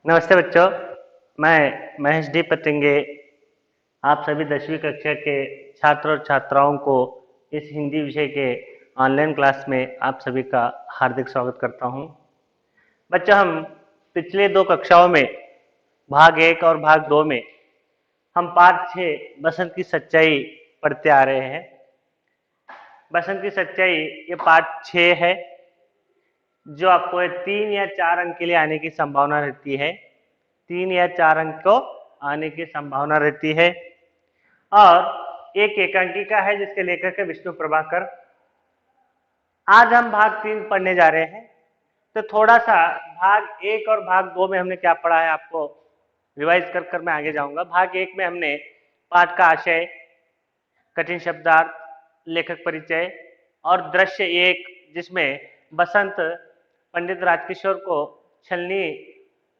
नमस्ते बच्चों। मैं महेश डी पतंगे आप सभी 10वीं कक्षा के छात्र और छात्राओं को इस हिंदी विषय के ऑनलाइन क्लास में आप सभी का हार्दिक स्वागत करता हूं। बच्चों, हम पिछले 2 कक्षाओं में भाग 1 और भाग 2 में हम पाठ 6 बसंत की सच्चाई पढ़ते आ रहे हैं। बसंत की सच्चाई ये पाठ 6 है, जो आपको 3 या 4 अंक के लिए आने की संभावना रहती है। 3 या 4 अंक को आने की संभावना रहती है और एक एकांकिका है जिसके लेखक है विष्णु प्रभाकर। आज हम भाग 3 पढ़ने जा रहे हैं, तो थोड़ा सा भाग 1 और भाग 2 में हमने क्या पढ़ा है आपको रिवाइज कर मैं आगे जाऊंगा। भाग 1 में हमने पाठ का आशय, कठिन शब्दार्थ, लेखक परिचय और दृश्य 1 जिसमें बसंत पंडित राजकिशोर को छलनी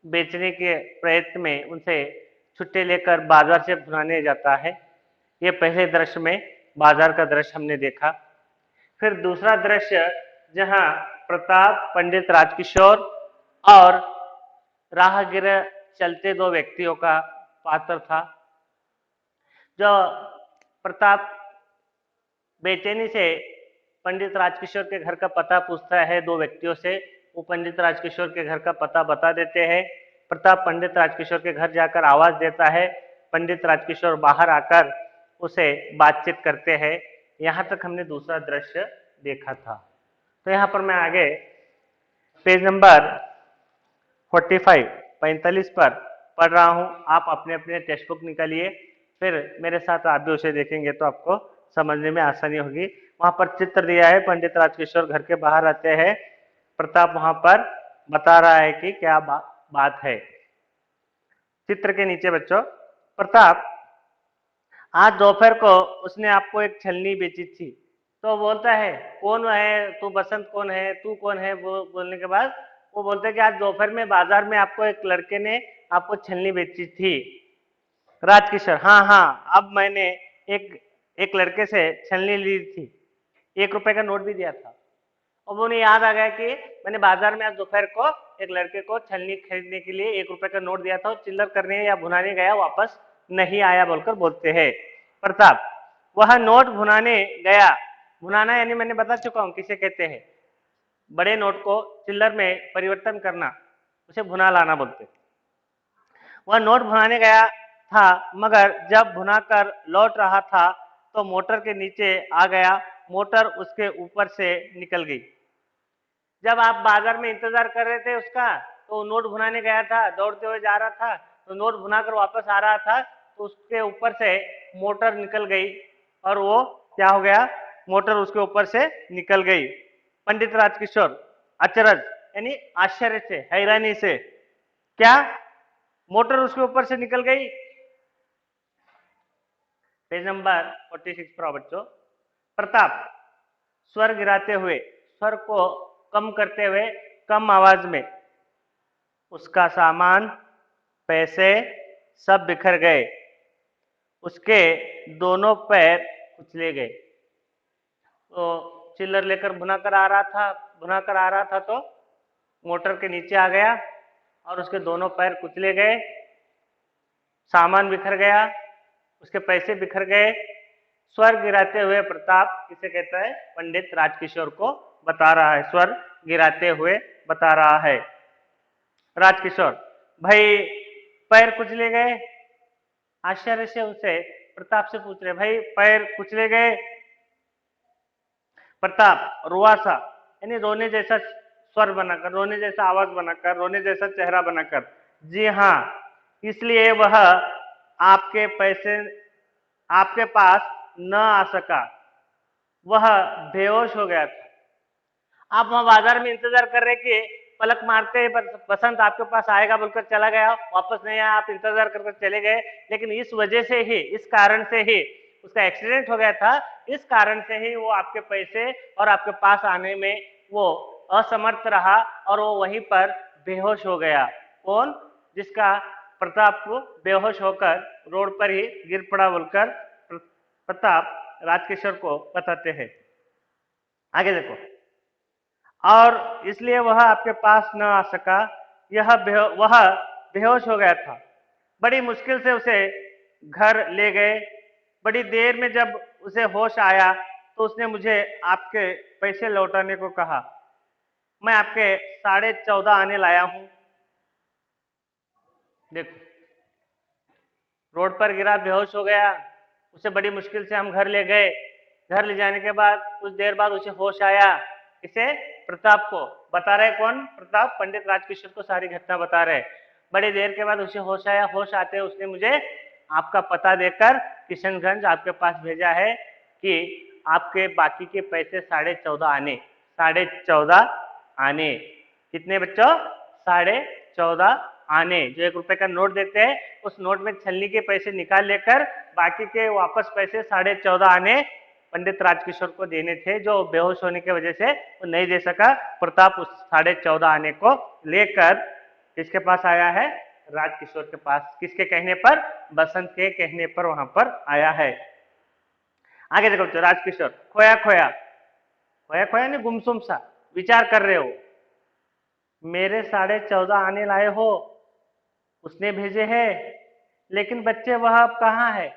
बेचने के प्रयत्न में उनसे छुट्टे लेकर बाजार से भुनाने जाता है। ये पहले दृश्य में बाजार का दृश्य हमने देखा। फिर दूसरा दृश्य जहां प्रताप, पंडित राजकिशोर और राहगीर चलते 2 व्यक्तियों का पात्र था। जो प्रताप बेचैनी से पंडित राजकिशोर के घर का पता पूछता है 2 व्यक्तियों से। वो पंडित राजकिशोर के घर का पता बता देते हैं। प्रताप पंडित राजकिशोर के घर जाकर आवाज देता है। पंडित राजकिशोर बाहर आकर उसे बातचीत करते हैं। यहाँ तक हमने दूसरा दृश्य देखा था। तो यहाँ पर मैं आगे पेज नंबर 45 पर पढ़ रहा हूँ। आप अपने अपने टेक्स्ट बुक निकालिए, फिर मेरे साथ आप भी उसे देखेंगे तो आपको समझने में आसानी होगी। वहां पर चित्र दिया है, पंडित राजकिशोर घर के बाहर आते हैं। प्रताप वहां पर बता रहा है कि क्या बात है। चित्र के नीचे बच्चों, प्रताप आज दोपहर को उसने आपको एक छलनी बेची थी। तो बोलता है कौन है तू, बसंत कौन है, तू कौन है। वो बोलने के बाद वो बोलते हैं कि आज दोपहर में बाजार में आपको एक लड़के ने आपको छलनी बेची थी। राजकिशोर, हाँ हाँ, अब मैंने एक लड़के से छलनी ली थी, 1 रुपए का नोट भी दिया था। और उन्हें याद आ गया कि मैंने बाजार में आज दोपहर को एक लड़के को छलनी खरीदने के लिए 1 रुपए का नोट दिया था, और चिल्लर करने या भुनाने गया, वापस नहीं आया बोलकर बोलते हैं। प्रताप, वह नोट भुनाने गया। भुनाना यानी मैंने बता चुका हूं किसे कहते हैं। बड़े नोट को चिल्लर में परिवर्तन करना, उसे भुना लाना बोलते हैं। वह नोट भुनाने गया था, मगर जब भुनाकर लौट रहा था तो मोटर के नीचे आ गया। मोटर उसके ऊपर से निकल गई। जब आप बाजार में इंतजार कर रहे थे उसका, तो नोट भुनाने गया था, दौड़ते हुए जा रहा था, तो नोट भुनाकर वापस आ रहा था, तो उसके ऊपर से मोटर निकल गई। और वो क्या हो गया, मोटर उसके ऊपर से निकल गई। पंडित राजकिशोर अचरज यानी आश्चर्य से, हैरानी से, क्या मोटर उसके ऊपर से निकल गई। पेज नंबर 46 पर बच्चों। प्रताप स्वर गिराते हुए, स्वर को कम करते हुए, कम आवाज में, उसका सामान, पैसे सब बिखर गए, उसके दोनों पैर कुचले गए। तो चिल्लर लेकर भुनाकर आ रहा था तो मोटर के नीचे आ गया और उसके दोनों पैर कुचले गए, सामान बिखर गया, उसके पैसे बिखर गए। स्वर गिराते हुए प्रताप किसे कहता है, पंडित राजकिशोर को बता रहा है, स्वर गिराते हुए बता रहा है। राजकिशोर, भाई पैर कुचले गए। आश्चर्य से उसे प्रताप से पूछ रहे, भाई पैर कुचले गए। प्रताप रुआ सा यानी रोने जैसा स्वर बनाकर, रोने जैसा आवाज बनाकर, रोने जैसा चेहरा बनाकर, जी हाँ, इसलिए वह आपके पैसे आपके पास न आ सका, वह बेहोश हो गया था। आप वहां बाजार में इंतजार कर रहे कि पलक मारते ही बसंत आपके पास आएगा बोलकर चला गया, वापस नहीं आया, आप इंतजार कर चले गए। लेकिन इस वजह से ही, इस कारण से ही उसका एक्सीडेंट हो गया था। इस कारण से ही वो आपके पैसे और आपके पास आने में वो असमर्थ रहा और वो वहीं पर बेहोश हो गया। कौन, जिसका प्रताप को बेहोश होकर रोड पर ही गिर पड़ा बोलकर प्रताप राजकिशोर को बताते हैं। आगे देखो, और इसलिए वह आपके पास न आ सका, वह बेहोश हो गया था। बड़ी मुश्किल से उसे घर ले गए। बड़ी देर में जब उसे होश आया तो उसने मुझे आपके पैसे लौटाने को कहा। मैं आपके 14.5 आने लाया हूं। देखो, रोड पर गिरा, बेहोश हो गया। उसे बड़ी मुश्किल से हम घर ले गए। घर ले जाने के बाद कुछ देर बाद उसे होश आया। इसे प्रताप को बता रहे, कौन? प्रताप पंडित राजकिशोर को सारी घटना बता रहे। बड़ी देर के बाद उसे होश आया। होश आते उसने मुझे आपका पता देकर किशनगंज आपके पास भेजा है कि आपके बाकी के पैसे 14.5 आने। 14.5 आने। कितने बच्चों? 14.5 आने। जो 1 रुपए का नोट देते हैं उस नोट में छलनी के पैसे निकाल लेकर बाकी के वापस पैसे 14.5 आने पंडित राजकिशोर को देने थे, जो बेहोश होने की वजह से वो नहीं दे सका। प्रताप उस 14.5 आने को लेकर किसके पास आया है? राजकिशोर के पास। किसके कहने पर? बसंत के कहने पर वहां पर आया है। आगे देखो, राजकिशोर खोया खोया, खोया खोया नहीं, गुमसुम सा विचार कर रहे हो। मेरे 14.5 आने लाए हो, उसने भेजे हैं, लेकिन बच्चे वह अब कहाँ है?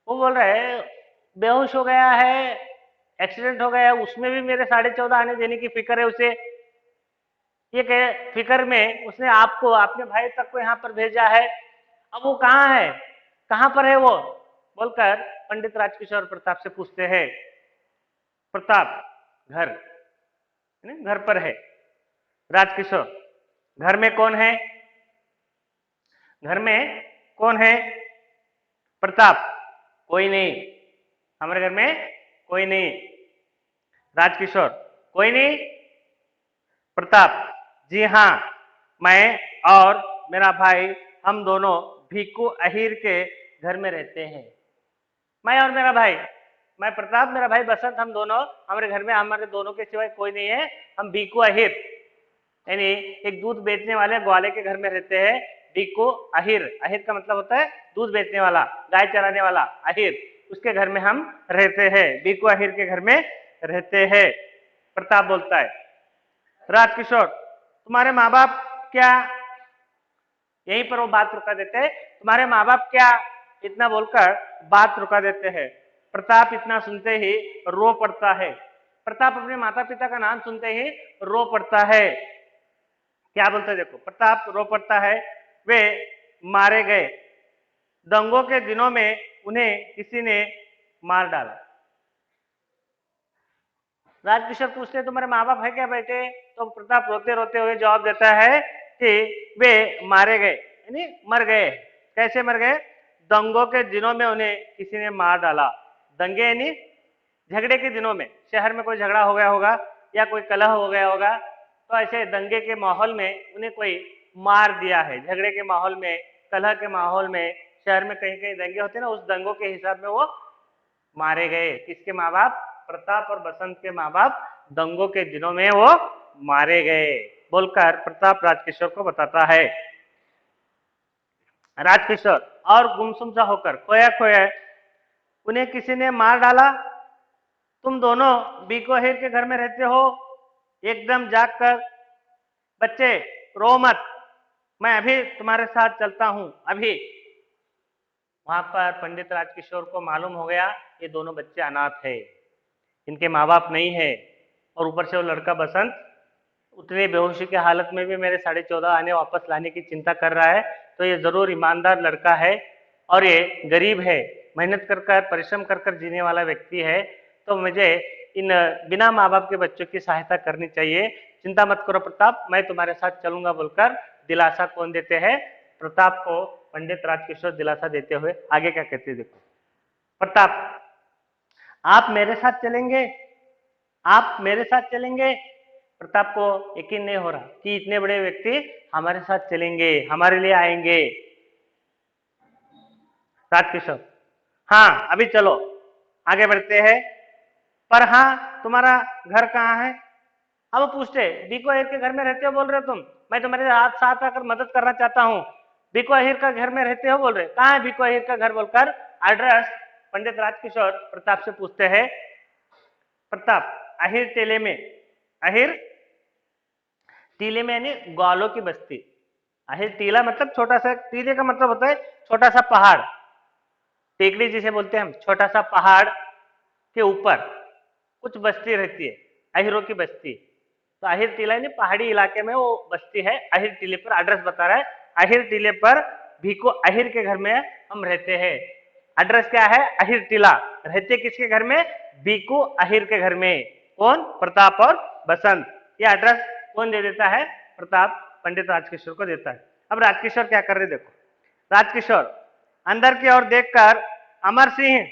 वो बोल रहे है बेहोश हो गया है, एक्सीडेंट हो गया है, उसमें भी मेरे 14.5 आने देने की फिक्र है उसे। ये कहे फिक्र में उसने आपको, अपने भाई तक को यहाँ पर भेजा है। अब वो कहाँ है, कहाँ पर है वो, बोलकर पंडित राजकिशोर प्रताप से पूछते हैं। प्रताप घर, घर पर है। राजकिशोर घर में कौन है? घर में कौन है? प्रताप कोई नहीं, हमारे घर में कोई नहीं। राजकिशोर कोई नहीं। प्रताप जी हाँ, मैं और मेरा भाई हम दोनों भीकू अहीर के घर में रहते हैं। मैं और मेरा भाई, मैं प्रताप, मेरा भाई बसंत, हम दोनों हमारे घर में, हमारे दोनों के सिवाय कोई नहीं है। हम भीकू अहीर यानी एक दूध बेचने वाले ग्वाले के घर में रहते हैं। भीकू अहीर, अहीर का मतलब होता है दूध बेचने वाला, गाय चराने वाला। अहीर, उसके घर में हम रहते हैं। भीकू अहीर के घर में रहते हैं। प्रताप बोलता है। राजकिशोर तुम्हारे माँ बाप क्या, यहीं पर वो बात रुका देते हैं। तुम्हारे माँ बाप क्या, इतना बोलकर बात रुका देते हैं। प्रताप इतना सुनते ही रो पड़ता है। प्रताप अपने माता पिता का नाम सुनते ही रो पड़ता है। क्या बोलते हैं देखो, प्रताप रो पड़ता है। वे मारे गए, दंगों के दिनों में उन्हें किसी ने मार डाला। राजकिशोर पूछते तुम्हारे माँ बाप है क्या बेटे? तो प्रताप रोते रोते हुए जवाब देता है कि वे मारे गए, यानी मर गए। कैसे मर गए? दंगों के दिनों में उन्हें किसी ने मार डाला। दंगे यानी झगड़े के दिनों में, शहर में कोई झगड़ा हो गया होगा या कोई कलह हो गया होगा, तो ऐसे दंगे के माहौल में उन्हें कोई मार दिया है। झगड़े के माहौल में, कलह के माहौल में, शहर में कहीं कहीं दंगे होते हैं ना, उस दंगों के हिसाब में वो मारे गए। किसके माँ बाप? प्रताप और बसंत के माँ बाप दंगों के दिनों में वो मारे गए, बोलकर प्रताप राजकिशोर को बताता है। राजकिशोर और गुमसुम सा होकर, खोया खोया, उन्हें किसी ने मार डाला। तुम दोनों बीको अहीर के घर में रहते हो, एकदम जाग कर। बच्चे रो मत, मैं अभी तुम्हारे साथ चलता हूं, अभी। वहां पर पंडित राजकिशोर को मालूम हो गया ये दोनों बच्चे अनाथ है, इनके माँ बाप नहीं है, और ऊपर से वो लड़का बसंत उतनी बेहोशी की हालत में भी मेरे 14.5 आने वापस लाने की चिंता कर रहा है। तो ये जरूर ईमानदार लड़का है और ये गरीब है, मेहनत कर कर, परिश्रम कर कर जीने वाला व्यक्ति है। तो मुझे इन बिना माँ बाप के बच्चों की सहायता करनी चाहिए। चिंता मत करो प्रताप, मैं तुम्हारे साथ चलूंगा, बोलकर दिलासा कौन देते हैं? प्रताप को पंडित राजकिशोर दिलासा देते हुए आगे क्या कहते हैं देखो। प्रताप आप मेरे साथ चलेंगे, आप मेरे साथ चलेंगे। प्रताप को यकीन नहीं हो रहा कि इतने बड़े व्यक्ति हमारे साथ चलेंगे, हमारे लिए आएंगे। राजकिशोर हाँ अभी चलो, आगे बढ़ते हैं। पर हाँ तुम्हारा घर कहाँ है? अब वो पूछते बीको अहीर के घर में रहते हो बोल रहे हो तुम, मैं तुम्हारे हाथ साथ आकर मदद करना चाहता हूँ। बीको अहीर का घर में रहते हो बोल रहे, कहाँ है बीको अहीर का घर? बोलकर एड्रेस पंडित राजकिशोर प्रताप से पूछते हैं। प्रताप अहीर टीले में, अहीर टीले में यानी ग्वालों की बस्ती, अहिर टीला मतलब छोटा सा, टीले का मतलब होता है छोटा सा पहाड़, टेकड़ी जिसे बोलते हैं हम, छोटा सा पहाड़ के ऊपर कुछ बस्ती रहती है, अहिरों की बस्ती। तो अहिर टीला यानी पहाड़ी इलाके में वो बस्ती है। अहिर टीले पर एड्रेस बता रहा है, अहिर टीले पर भीको अहिर के घर में हम रहते हैं। एड्रेस क्या है? अहिर टीला। रहते किसके घर में? भीको अहिर के घर में। कौन? प्रताप और बसंत। ये एड्रेस कौन दे देता है? प्रताप पंडित राजकिशोर को देता है। अब राजकिशोर क्या कर रहे, देखो। राजकिशोर अंदर की ओर देखकर, अमर सिंह,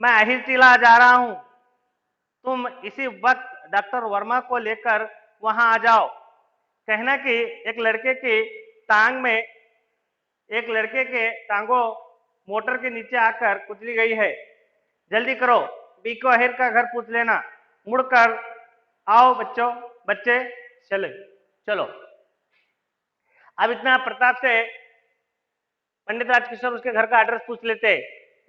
मैं अहिर टीला जा रहा हूं, तुम इसी वक्त डॉक्टर वर्मा को लेकर वहां आ जाओ। कहना कि एक लड़के की टांग में, एक लड़के के टांगों मोटर के नीचे आकर कुचली गई है, जल्दी करो, बीको अहिर का घर पूछ लेना, मुड़कर आओ बच्चों, बच्चे चले चलो। अब इतना प्रताप से पंडित राजकिशोर उसके घर का एड्रेस पूछ लेते,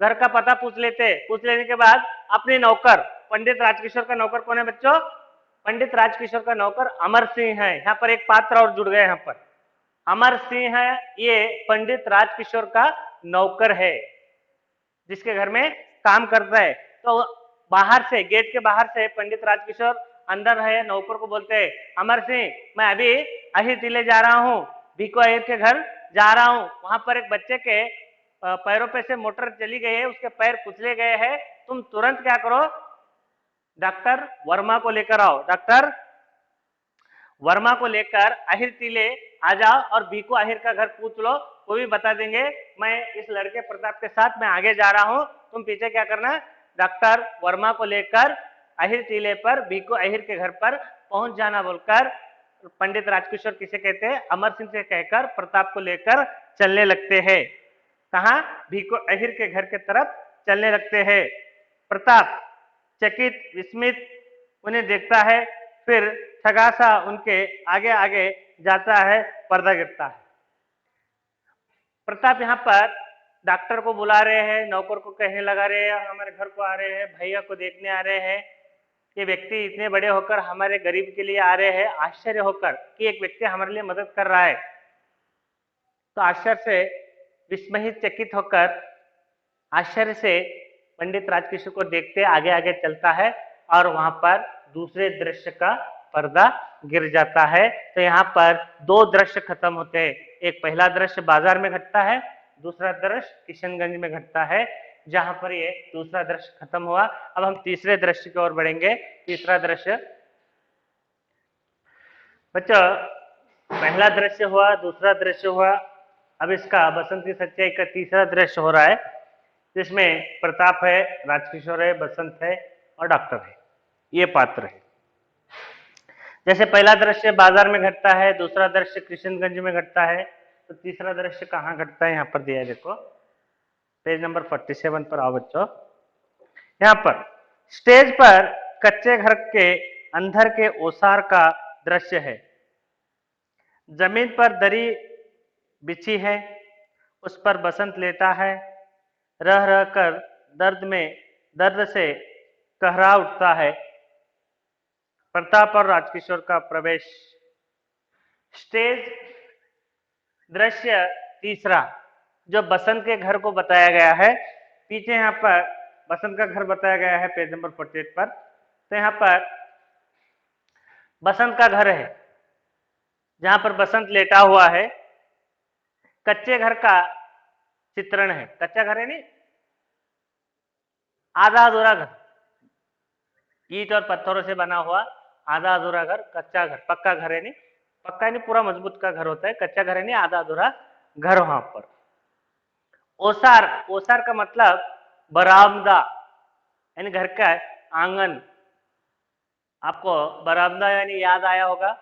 घर का पता पूछ लेते। पूछ लेने के बाद अपने नौकर, पंडित राजकिशोर का नौकर कौन है बच्चों? पंडित राजकिशोर का नौकर अमर सिंह है। यहाँ पर एक पात्र और जुड़ गए, यहाँ पर अमर सिंह है, ये पंडित राजकिशोर का नौकर है, जिसके घर में काम करता है। तो बाहर से, गेट के बाहर से पंडित राजकिशोर अंदर है, नौकर को बोलते हैं, अमर सिंह, मैं अभी अहिर टीले जा रहा हूँ, भीको अहिर के घर जा रहा हूँ, वहां पर एक बच्चे के पैरों पे से मोटर चली गई है, उसके पैर कुचले गए हैं, तुम तुरंत क्या करो, डॉक्टर वर्मा को लेकर आओ, डॉक्टर वर्मा को लेकर अहिर टीले आ जाओ और भीको अहिर का घर पूछ लो, वो भी बता देंगे। मैं इस लड़के प्रताप के साथ मैं आगे जा रहा हूं, तुम पीछे क्या करना, डॉक्टर वर्मा को लेकर अहिर टीले पर भीको अहिर के घर पर पहुंच जाना बोलकर पंडित राजकिशोर किसे कहते हैं? अमर सिंह से कहकर प्रताप को लेकर चलने लगते हैं। कहा? भीको अहिर के घर के तरफ चलने लगते हैं। प्रताप चकित विस्मित उन्हें देखता है, फिर ठगासा उनके आगे आगे जाता है, पर्दा गिरता है। प्रताप यहाँ पर डॉक्टर को बुला रहे हैं, नौकर को कहने लगा रहे हैं, हमारे घर को आ रहे हैं, भैया को देखने आ रहे हैं, ये व्यक्ति इतने बड़े होकर हमारे गरीब के लिए आ रहे हैं, आश्चर्य होकर कि एक व्यक्ति हमारे लिए मदद कर रहा है। तो आश्चर्य से विस्मित चकित होकर आश्चर्य से पंडित राजकिशोर को देखते आगे आगे चलता है और वहां पर दूसरे दृश्य का पर्दा गिर जाता है। तो यहाँ पर दो दृश्य खत्म होते हैं, एक पहला दृश्य बाजार में घटता है, दूसरा दृश्य किशनगंज में घटता है, जहां पर ये दूसरा दृश्य खत्म हुआ। अब हम तीसरे दृश्य की ओर बढ़ेंगे। तीसरा दृश्य बच्चों, पहला दृश्य हुआ, दूसरा दृश्य हुआ, अब इसका बसंत की सच्चाई का तीसरा दृश्य हो रहा है, जिसमें प्रताप है, राजकिशोर है, बसंत है और डॉक्टर है, ये पात्र है। जैसे पहला दृश्य बाजार में घटता है, दूसरा दृश्य किशनगंज में घटता है, तो तीसरा दृश्य कहाँ घटता है? यहाँ पर दिया है, देखो पेज नंबर 47 पर आओ बच्चों। यहाँ पर स्टेज पर कच्चे घर के अंदर के ओसार का दृश्य है। जमीन पर दरी बिछी है, उस पर बसंत लेटा है, रह रह कर दर्द से कहरा उठता है। प्रताप और राजकिशोर का प्रवेश। स्टेज दृश्य तीसरा, जो बसंत के घर को बताया गया है, पीछे यहाँ पर बसंत का घर बताया गया है पेज नंबर 48 पर। तो यहाँ पर बसंत का घर है, जहां पर बसंत लेटा हुआ है, कच्चे घर का चित्रण है। कच्चा घर है नहीं, आधा अधूरा घर, ईंट और पत्थरों से बना हुआ आधा अधूरा घर, कच्चा घर। पक्का घर है नहीं, पक्का नहीं पूरा मजबूत का घर होता है, कच्चा घर है नहीं, आधा अधूरा घर। वहां पर ओसार, ओसार का मतलब बरामदा, यानी घर का आंगन। आपको बरामदा यानी याद आया होगा,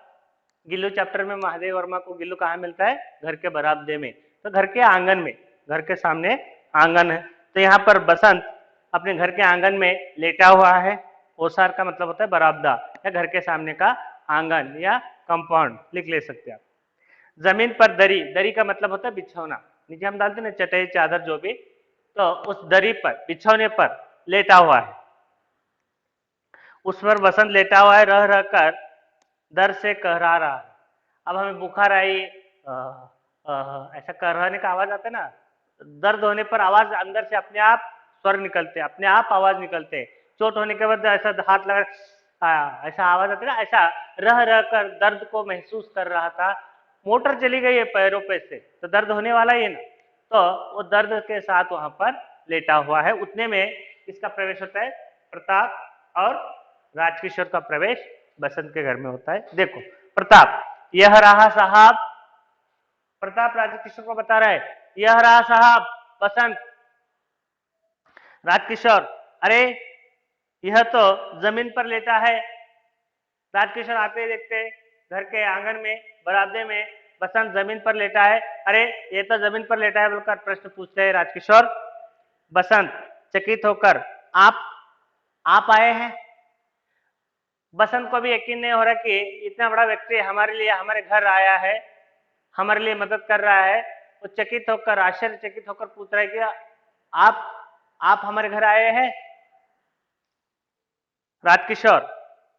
गिल्लू चैप्टर में महादेव वर्मा को गिल्लू कहाँ मिलता है? घर के बरामदे में। तो घर के आंगन में, घर के सामने आंगन है। तो यहाँ पर बसंत अपने घर के आंगन में लेटा हुआ है। ओसार का मतलब होता है बरामदा या घर के सामने का आंगन या कंपाउंड, लिख ले सकते हैं आप। जमीन पर दरी, दरी का मतलब होता है बिछौना, नीचे हम डालते ना चटाई चादर जो भी, तो उस दरी पर, बिछौने पर लेटा हुआ है, उस पर बसंत लेटा हुआ है, रह रह कर दर्द से कहरा रहा है। अब हमें बुखार आई, ऐसा कराने का आवाज आता है ना, दर्द होने पर आवाज अंदर से अपने आप स्वर निकलते, अपने आप आवाज निकलते। चोट होने के बाद ऐसा हाथ लगा, ऐसा आवाज आता है ना, ऐसा रह रह कर दर्द को महसूस कर रहा था। मोटर चली गई है पैरों पे से, तो दर्द होने वाला ही है ना, तो वो दर्द के साथ वहां पर लेटा हुआ है। उतने में किसका प्रवेश होता है? प्रताप और राजकिशोर का प्रवेश बसंत के घर में होता है। देखो प्रताप, यह रहा साहब, प्रताप राजकिशोर को बता रहा है, यह रहा साहब बसंत। राजकिशोर, अरे यह तो जमीन पर लेटा है। राजकिशोर आते ही देखते घर के आंगन में बरामदे में बसंत जमीन पर लेटा है। अरे ये तो जमीन पर लेटा है बोलकर प्रश्न पूछते हैं राजकिशोर। बसंत चकित होकर, आप आए हैं? बसंत को भी यकीन नहीं हो रहा कि इतना बड़ा व्यक्ति हमारे लिए हमारे घर आया है, हमारे लिए मदद कर रहा है। वो चकित होकर, आश्चर्यचकित होकर पूछ रहा है कि आप हमारे घर आए हैं? राजकिशोर,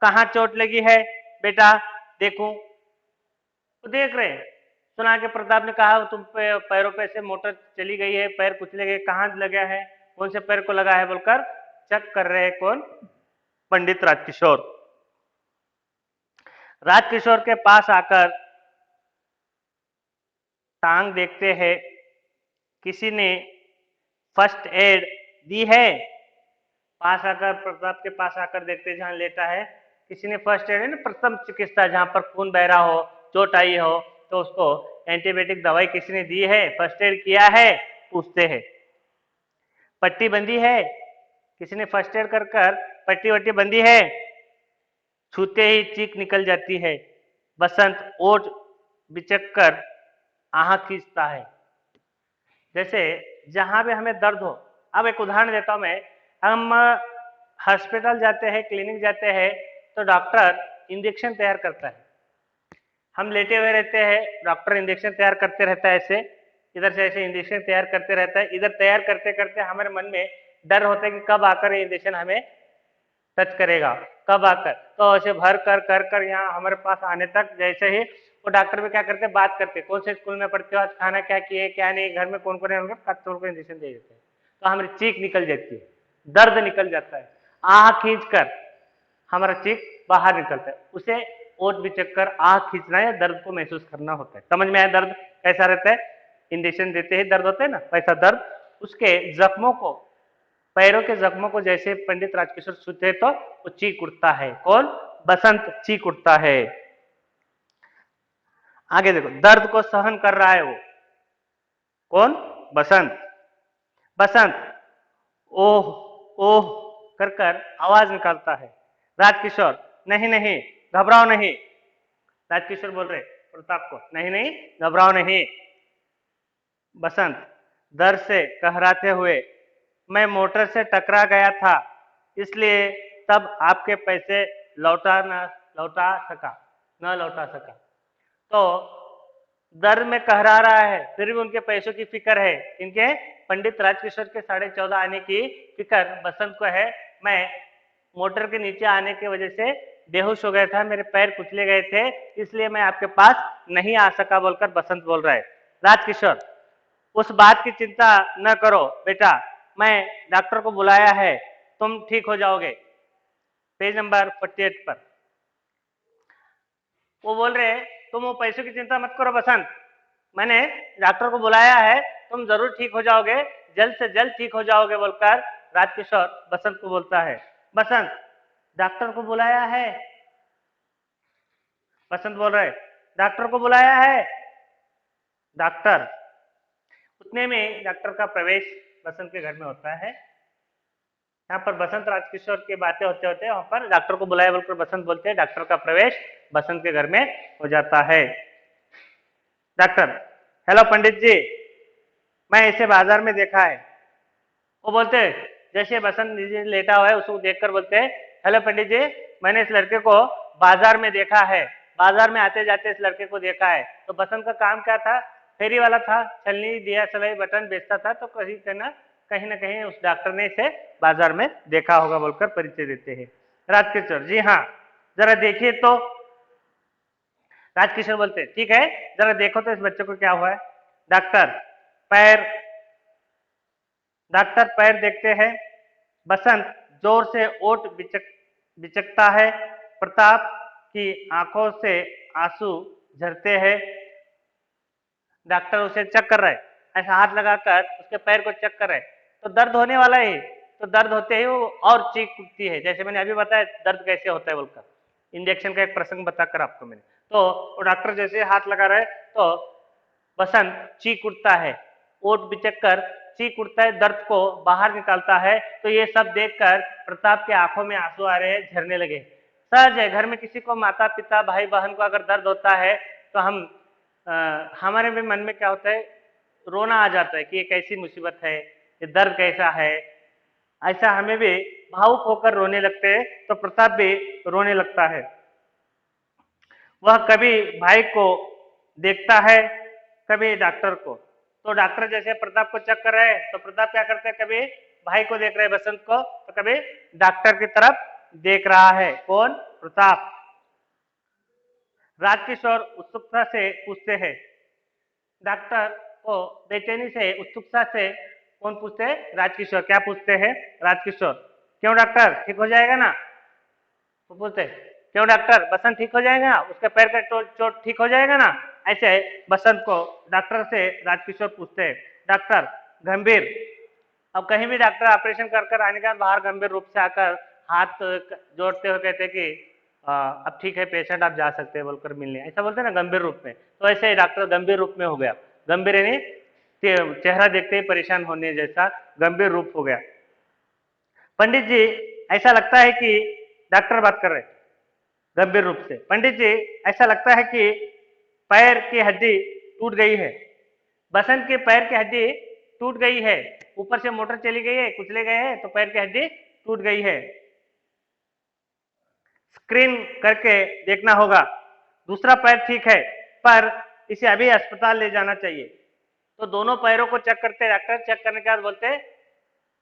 कहाँ चोट लगी है बेटा, देखूं? तो देख रहे, सुना के प्रताप ने कहा तुम पे पैरों पे से मोटर चली गई है, पैर कुचले गए, कहाँ लगा है, कौन से पैर को लगा है बोलकर चेक कर रहे हैं कौन? पंडित राजकिशोर। राजकिशोर के पास आकर टांग देखते हैं, किसी ने फर्स्ट एड दी है? पास आकर, प्रताप के पास आकर देखते जहां लेटा है, किसी ने फर्स्ट एड है ना, प्रथम चिकित्सा, जहां पर खून बह रहा हो, चोट आई हो, तो उसको एंटीबायोटिक दवाई किसी ने दी है, फर्स्ट एड किया है, पूछते हैं। पट्टी बंदी है, किसी ने फर्स्ट एड कर कर पट्टी वट्टी बंदी है? छूते ही चीख निकल जाती है। बसंत ओठ बिचक कर आह खींचता है। जैसे जहां भी हमें दर्द हो, अब एक उदाहरण देता हूं मैं, हम हॉस्पिटल जाते हैं, क्लिनिक जाते हैं, तो डॉक्टर इंजेक्शन तैयार करता है, हम लेटे हुए रहते हैं, डॉक्टर इंजेक्शन तैयार करते रहता है, ऐसे इधर से ऐसे इंजेक्शन तैयार करते रहता है, इधर तैयार करते करते हमारे मन में डर होता है कि कब आकर ये इंजेक्शन हमें टच करेगा, कब आकर, तो ऐसे भर कर कर कर यहाँ हमारे पास आने तक, जैसे ही वो डॉक्टर भी क्या करते हैं, बात करते, कौन से स्कूल में पढ़ते हो, आज खाना क्या किए क्या नहीं, घर में कौन कौन है, तोड़ को इंजेक्शन दे देते हैं, तो हमारी चीख निकल जाती है, दर्द निकल जाता है, आह खींच कर हमारा चीख बाहर निकलता है, उसे ओट बिचक कर आह खींचना या दर्द को महसूस करना होता है। समझ में आया दर्द कैसा रहता है? इंजेक्शन देते ही दर्द होता है ना, वैसा दर्द। उसके जख्मों को, पैरों के जख्मों को जैसे पंडित राजकिशोर छूते तो वो चीख उठता है, कौन? बसंत चीख उठता है। आगे देखो, दर्द को सहन कर रहा है वो, कौन? बसंत। बसंत ओह ओह कर कर आवाज निकालता है। राजकिशोर, नहीं नहीं घबराओ नहीं। राजकिशोर बोल रहे प्रताप को, नहीं नहीं घबराओ नहीं। बसंत दर्द से कहराते हुए, मैं मोटर से टकरा गया था, इसलिए तब आपके पैसे लौटा सका। तो दर्द में कहरा रहा है, फिर भी उनके पैसों की फिक्र है, इनके पंडित राजकिशोर के 14.5 आने की फिक्र बसंत को है। मैं मोटर के नीचे आने की वजह से बेहोश हो गया था, मेरे पैर कुचले गए थे, इसलिए मैं आपके पास नहीं आ सका बोलकर बसंत बोल रहा है। राजकिशोर, उस बात की चिंता न करो बेटा, मैं डॉक्टर को बुलाया है, तुम ठीक हो जाओगे। पेज नंबर 48 पर वो बोल रहे तुम वो पैसों की चिंता मत करो बसंत, मैंने डॉक्टर को बुलाया है, तुम जरूर ठीक हो जाओगे, जल्द से जल्द ठीक हो जाओगे बोलकर राजकिशोर बसंत को बोलता है। बसंत, डॉक्टर को बुलाया है? बसंत बोल रहे डॉक्टर को बुलाया है। डॉक्टर, उतने में डॉक्टर का प्रवेश बसंत के घर में होता है। यहाँ पर बसंत राजकिशोर की बातें होते होते वहां पर डॉक्टर को बुलाया बोलकर बसंत बोलते हैं, डॉक्टर का प्रवेश बसंत के घर में हो जाता है। डॉक्टर, हेलो पंडित जी, मैं इसे बाजार में देखा है। वो बोलते जैसे बसंत जी लेटा हुआ है उसको देखकर बोलते हैं, हेलो पंडित जी, मैंने इस लड़के को बाजार में देखा है, बाजार में आते जाते इस लड़के को देखा है। तो बसंत का काम क्या था? फेरी वाला था, छलनी दिया सलाई बटन बेचता था, तो कहीं ना कहीं उस डॉक्टर ने इसे बाजार में देखा होगा बोलकर परिचय देते हैं। राजकिशोर, जी हाँ, जरा देखिए तो। राजकिशोर बोलते ठीक है, जरा देखो तो इस बच्चे को क्या हुआ है। डॉक्टर पैर, डॉक्टर पैर देखते हैं। बसंत जोर से ओठ बिचकता है। प्रताप की आंखों से आंसू झरते हैं। डॉक्टर उसे चेक कर रहा है, ऐसा हाथ लगाकर उसके पैर को चेक कर रहा है, तो दर्द होने वाला है। तो दर्द होते ही वो और चीख उठती है, जैसे मैंने अभी बताया दर्द कैसे होता है बोलकर, इंजेक्शन का एक प्रसंग बताकर आपको मैंने। तो वो डॉक्टर जैसे हाथ लगा रहा है तो बसंत चीख उठता है, ओठ बिचक कर चीख उठता है, दर्द को बाहर निकालता है। तो ये सब देखकर प्रताप के आंखों में आंसू आ रहे हैं, झरने लगे। सहज है, घर में किसी को, माता पिता भाई बहन को अगर दर्द होता है तो हमारे भी मन में क्या होता है, रोना आ जाता है कि ये कैसी मुसीबत है, ये दर्द कैसा है। ऐसा हमें भी भावुक होकर रोने लगते हैं। तो प्रताप भी रोने लगता है। वह कभी भाई को देखता है, कभी डॉक्टर को। तो डॉक्टर जैसे प्रताप को चेक कर रहे हैं तो प्रताप क्या करते हैं, कभी भाई को देख रहे हैं बसंत को, तो कभी डॉक्टर की तरफ देख रहा है। कौन? प्रताप। राजकिशोर उत्सुकता से पूछते हैं, डॉक्टर को बेचैनी से, उत्सुकता से कौन पूछते हैं? राजकिशोर। क्या पूछते हैं? राजकिशोर। क्यों डॉक्टर, ठीक हो जाएगा ना? वो पूछते, क्यों डॉक्टर, बसंत ठीक हो जाएगा, उसके पैर का चोट ठीक हो जाएगा ना? ऐसे बसंत को डॉक्टर से राजकिशोर पूछते हैं। डॉक्टर गंभीर, अब कहीं भी डॉक्टर ऑपरेशन कर आने के बाद बाहर गंभीर रूप से आकर हाथ जोड़ते हुए कहते हैं कि अब ठीक है पेशेंट, आप जा सकते हैं बोलकर मिलने, ऐसा बोलते हैं ना गंभीर रूप में। तो ऐसे ही डॉक्टर गंभीर रूप में हो गया। गंभीर यानी चेहरा देखते ही परेशान होने जैसा गंभीर रूप हो गया। पंडित जी, ऐसा लगता है कि डॉक्टर बात कर रहे गंभीर रूप से, पंडित जी ऐसा लगता है कि पैर की हड्डी टूट गई है। बसंत के पैर की हड्डी टूट गई है, ऊपर से मोटर चली गई है, कुचले गए हैं, तो पैर की हड्डी टूट गई है। स्क्रीन करके देखना होगा। दूसरा पैर ठीक है, पर इसे अभी अस्पताल ले जाना चाहिए। तो दोनों पैरों को चेक करते डॉक्टर, चेक करने के बाद बोलते हैं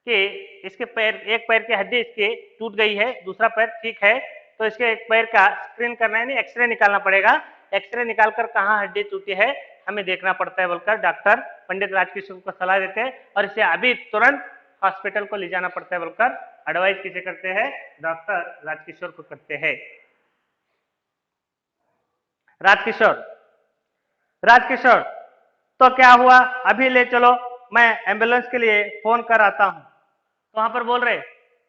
कि इसके पैर, एक पैर की हड्डी इसकी टूट गई है, दूसरा पैर ठीक है, तो इसके एक पैर का स्क्रीन करना है, नहीं एक्सरे निकालना पड़ेगा। एक्सरे निकालकर कहाँ हड्डी टूटी है हमें देखना पड़ता है बोलकर डॉक्टर पंडित राजकिशोर को सलाह देते हैं, और इसे अभी तुरंत हॉस्पिटल को ले जाना पड़ता है बोलकर एडवाइस किसे करते हैं? डॉक्टर राजकिशोर को करते हैं। राजकिशोर, राजकिशोर तो क्या हुआ, अभी ले चलो, मैं एम्बुलेंस के लिए फोन कर आता हूं। तो वहां पर बोल रहे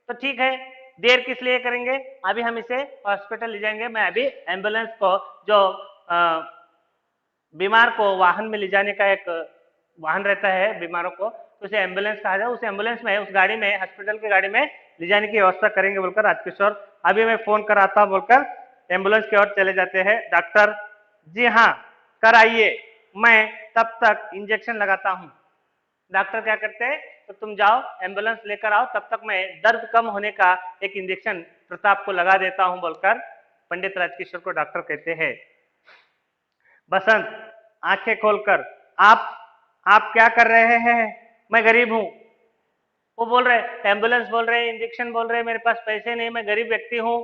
तो ठीक है, देर किस लिए करेंगे, अभी हम इसे हॉस्पिटल ले जाएंगे। मैं अभी एम्बुलेंस को, जो बीमार को वाहन में ले जाने का एक वाहन रहता है बीमारों को, तो उसे एम्बुलेंस कहा जाए, उस एम्बुलेंस में, उस गाड़ी में, हॉस्पिटल की गाड़ी में ले जाने की व्यवस्था करेंगे बोलकर राजकिशोर, अभी मैं फोन कराता हूं बोलकर एम्बुलेंस की ओर चले जाते हैं। डॉक्टर, जी हाँ कर आइए, मैं तब तक इंजेक्शन लगाता हूं। डॉक्टर क्या करते हैं, तो तुम जाओ एम्बुलेंस लेकर आओ, तब तक मैं दर्द कम होने का एक इंजेक्शन प्रताप को लगा देता हूं बोलकर पंडित राजकिशोर को डॉक्टर कहते हैं। बसंत आंखें खोलकर, आप क्या कर रहे हैं, मैं गरीब हूं। वो बोल रहे, एम्बुलेंस बोल रहे, इंजेक्शन बोल रहे, मेरे पास पैसे नहीं, मैं गरीब व्यक्ति हूं,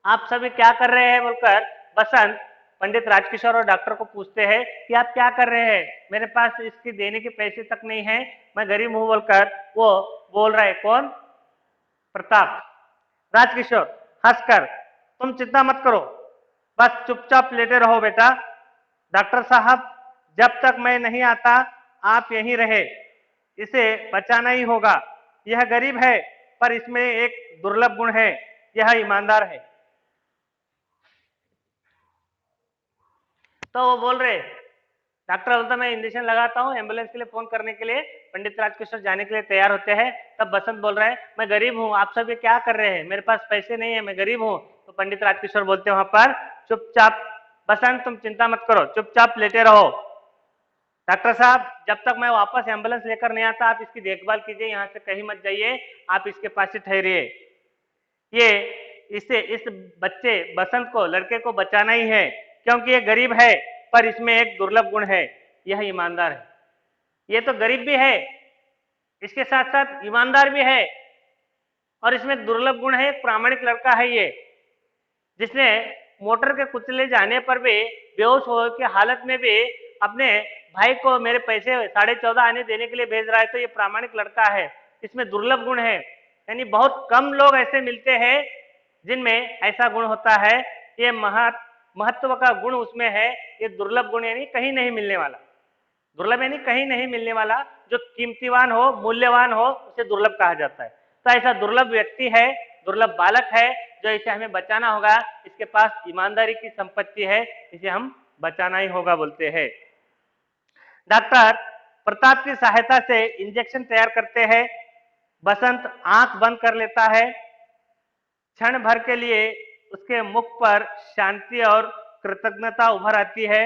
आप सभी क्या कर रहे हैं बोलकर बसंत पंडित राजकिशोर और डॉक्टर को पूछते हैं कि आप क्या कर रहे हैं, मेरे पास इसकी देने के पैसे तक नहीं है, मैं गरीब हूं बोलकर वो बोल रहा है। कौन? प्रताप। राजकिशोर हंसकर, तुम चिंता मत करो, बस चुपचाप लेटे रहो बेटा, डॉक्टर साहब जब तक मैं नहीं आता आप यहीं रहे, इसे बचाना ही होगा, यह गरीब है पर इसमें एक दुर्लभ गुण है, यह ईमानदार है। तो वो बोल रहे, डॉक्टर बोलता मैं इंजेक्शन लगाता हूँ, एम्बुलेंस के लिए फोन करने के लिए पंडित राजकिशोर जाने के लिए तैयार होते हैं। तब बसंत बोल रहा है, मैं गरीब हूँ, आप सब ये क्या कर रहे हैं, मेरे पास पैसे नहीं है, मैं गरीब हूँ। तो पंडित राजकिशोर बोलते हैं वहां पर, चुपचाप बसंत तुम चिंता मत करो, चुपचाप लेटे रहो, डॉक्टर साहब जब तक मैं वापस एम्बुलेंस लेकर नहीं आता आप इसकी देखभाल कीजिए, यहाँ से कहीं मत जाइए, आप इसके पास ही ठहरिए। ये इस बच्चे बसंत को, लड़के को बचाना ही है, क्योंकि ये गरीब है पर इसमें एक दुर्लभ गुण है, यह ईमानदार है। ये तो गरीब भी है, इसके साथ साथ ईमानदार भी है, और इसमें दुर्लभ गुण है, एक प्रामाणिक लड़का है ये, जिसने मोटर के कुचले जाने पर भी, बेहोश हो की हालत में भी अपने भाई को मेरे पैसे 14.5 आने देने के लिए भेज रहा है तो ये प्रामाणिक लड़का है, इसमें दुर्लभ गुण है। यानी बहुत कम लोग ऐसे मिलते हैं जिनमें ऐसा गुण होता है। ये महत्व का गुण उसमें है, ये दुर्लभ गुण यानी कहीं नहीं मिलने वाला। दुर्लभ यानी कहीं नहीं मिलने वाला, जो कीमतीवान हो, मूल्यवान हो, उसे दुर्लभ कहा जाता है। तो ऐसा दुर्लभ व्यक्ति है, दुर्लभ बालक है, जो इसे हमें बचाना होगा। इसके पास ईमानदारी की संपत्ति है, इसे हम बचाना ही होगा बोलते हैं। डॉक्टर प्रताप की सहायता से इंजेक्शन तैयार करते हैं। बसंत आंख बंद कर लेता है। क्षण भर के लिए उसके मुख पर शांति और कृतज्ञता उभर आती है।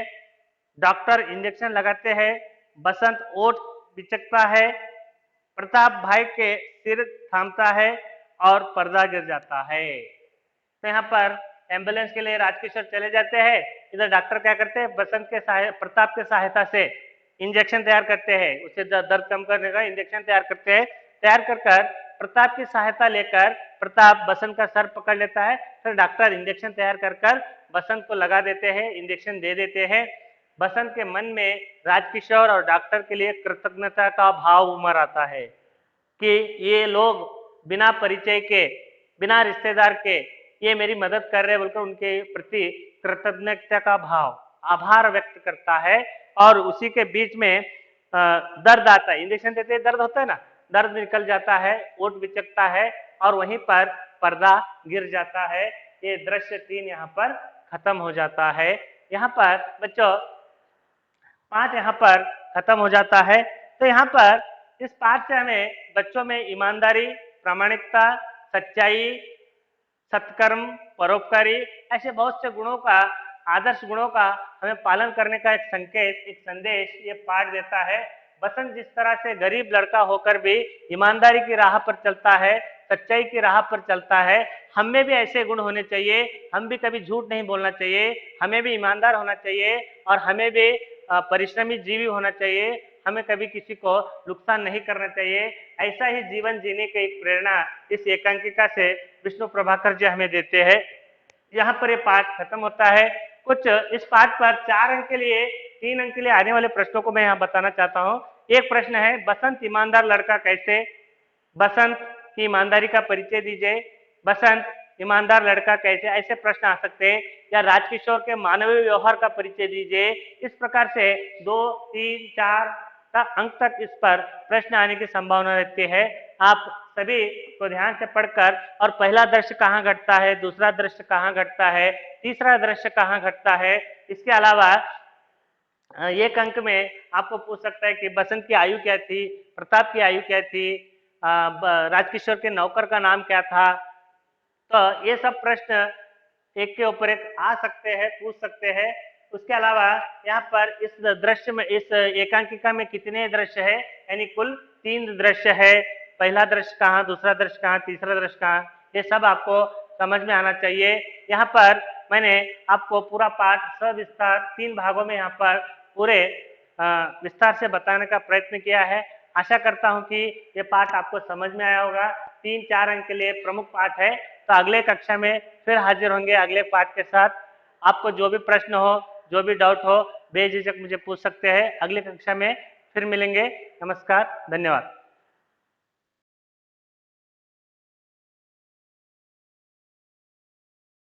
डॉक्टर इंजेक्शन लगाते हैं। बसंत ओठ बिचकता है। प्रताप भाई के सिर थामता है और पर्दा गिर जाता है। तो यहाँ पर एम्बुलेंस के लिए राजकिशोर चले जाते हैं। इधर डॉक्टर क्या करते हैं, बसंत के प्रताप के सहायता से इंजेक्शन तैयार करते हैं, उसे दर्द कम करने का इंजेक्शन तैयार करते हैं। तैयार कर प्रताप की सहायता लेकर प्रताप बसंत का सर पकड़ लेता है। फिर डॉक्टर इंजेक्शन तैयार कर बसंत को लगा देते हैं, इंजेक्शन दे देते हैं। बसंत के मन में राजकिशोर और डॉक्टर के लिए कृतज्ञता का भाव उमड़ आता है कि ये लोग बिना परिचय के, बिना रिश्तेदार के ये मेरी मदद कर रहे हैं बोलकर उनके प्रति कृतज्ञता का भाव, आभार व्यक्त करता है। और उसी के बीच में दर्द आता है। इंजेक्शन देते ही दर्द होता है ना, दर्द निकल जाता है, ओठ बिचकता है और वहीं पर पर्दा गिर जाता है। ये दृश्य 3 यहाँ पर खत्म हो जाता है। यहाँ पर बच्चों 5 यहाँ पर खत्म हो जाता है। तो यहाँ पर इस पाठ से हमें बच्चों में ईमानदारी, प्रामाणिकता, सच्चाई, सत्कर्म, परोपकारी ऐसे बहुत से गुणों का, आदर्श गुणों का हमें पालन करने का एक संकेत, एक संदेश ये पाठ देता है। बसंत जिस तरह से गरीब लड़का होकर भी ईमानदारी की राह पर चलता है, सच्चाई की राह पर चलता है, हमें भी ऐसे गुण होने चाहिए। हम भी कभी झूठ नहीं बोलना चाहिए, हमें भी ईमानदार होना चाहिए और हमें भी परिश्रमी जीवी होना चाहिए। हमें कभी किसी को नुकसान नहीं करना चाहिए। ऐसा ही जीवन जीने की एक प्रेरणा इस एकांकिका से विष्णु प्रभाकर जी हमें देते हैं। यहाँ पर ये पाठ खत्म होता है। कुछ इस पाठ पर 4 अंक के लिए, 3 अंक के लिए आने वाले प्रश्नों को मैं यहाँ बताना चाहता हूँ। एक प्रश्न है, बसंत ईमानदार लड़का कैसे? बसंत की ईमानदारी का परिचय दीजिए। बसंत ईमानदार लड़का कैसे, ऐसे प्रश्न आ सकते हैं। या राजकिशोर के मानवीय व्यवहार का परिचय दीजिए। इस प्रकार से 2, 3, 4 का अंक तक इस पर प्रश्न आने की संभावना रहती है। आप सभी को ध्यान से पढ़कर, और पहला दृश्य कहाँ घटता है, दूसरा दृश्य कहाँ घटता है, तीसरा दृश्य कहाँ घटता है। इसके अलावा एक अंक में आपको पूछ सकता है कि बसंत की आयु क्या थी, प्रताप की आयु क्या थी, राजकिशोर के नौकर का नाम क्या था। तो ये सब प्रश्न एक के ऊपर एक आ सकते हैं, पूछ सकते हैं। उसके अलावा यहाँ पर इस दृश्य में, इस एकांकिका में कितने दृश्य है, यानी कुल 3 दृश्य है। पहला दृश्य कहाँ, दूसरा दृश्य कहाँ, तीसरा दृश्य कहाँ, ये सब आपको समझ में आना चाहिए। यहाँ पर मैंने आपको पूरा पाठ सविस्तार 3 भागों में यहाँ पर पूरे विस्तार से बताने का प्रयत्न किया है। आशा करता हूँ कि ये पाठ आपको समझ में आया होगा। 3-4 अंक के लिए प्रमुख पाठ है। तो अगले कक्षा में फिर हाजिर होंगे अगले पाठ के साथ। आपको जो भी प्रश्न हो, जो भी डाउट हो, बेझिझक मुझे पूछ सकते हैं। अगली कक्षा में फिर मिलेंगे। नमस्कार, धन्यवाद।